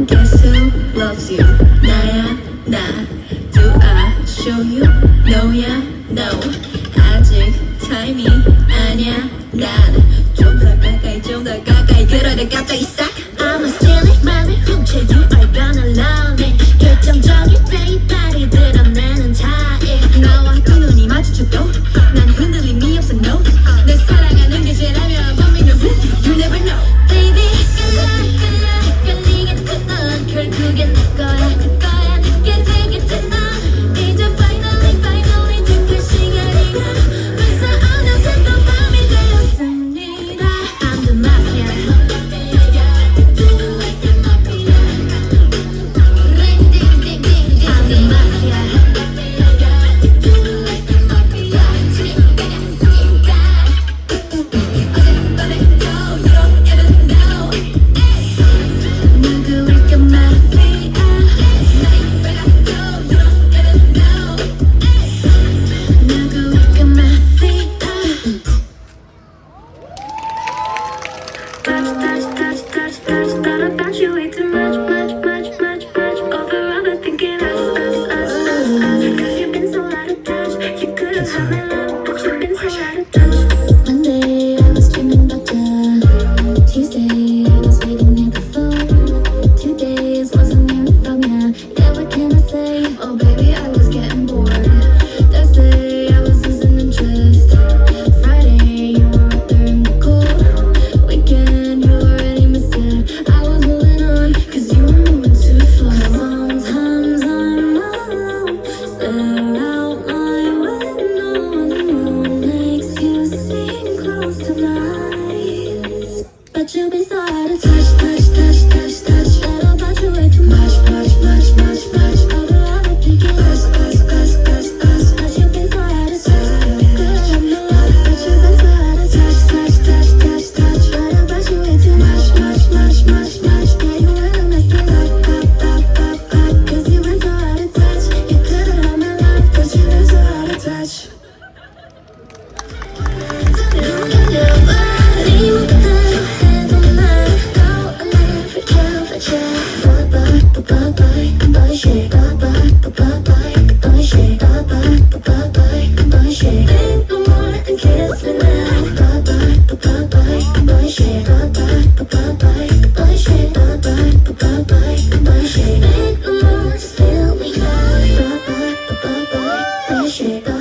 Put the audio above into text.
Guess who loves you? 나야 나. Do I show you? No야 no. 아직 타임이 아니야 난. 좀 더 가까이 좀 더 가까이 그러다 갑자기 싹. I'ma steal it 맘을 훔쳐 You are gonna love me 결정적인 데이터를 드러내는 타입 나와 두 눈이 마주쳐도 난 흔들림이 없어 no. 내 사랑하는 게 죄라면 범인은 who? You never know. Baby 끌려 헷갈리겠지 넌 결국엔 내 거야 늦게 되겠지 넌 이제 finally 들킬 시간이야 벌써 어느새 또 밤이 되었습니다 I'm the mafia I'm the mafia 누구일까 마피아 누구일까 마피아 Touch thought about you way too much overthinking us Cause you've been so out of touch You could've had my love but you've been so out of touch Monday I was dreaming about you Tuesday I was waiting at the phone 2 days wasn't hearing from ya Yeah what can I say Oh baby I was getting bored Thursday I was losing interest Friday you were out there in the cold Weekend you already missed it I was moving on cause you were moving too slow Sometimes I'm alone Stare out my window and the moon makes you seem close tonight But you've been so out of touch Thought about you way too much overthinking us But you've been so out of touch You could've had my love But you've been so out of touch Thought about you way too much Yeah you wanna mess it up Cause you've been so out of touch You could've had my love But you've been so out of touch Bye.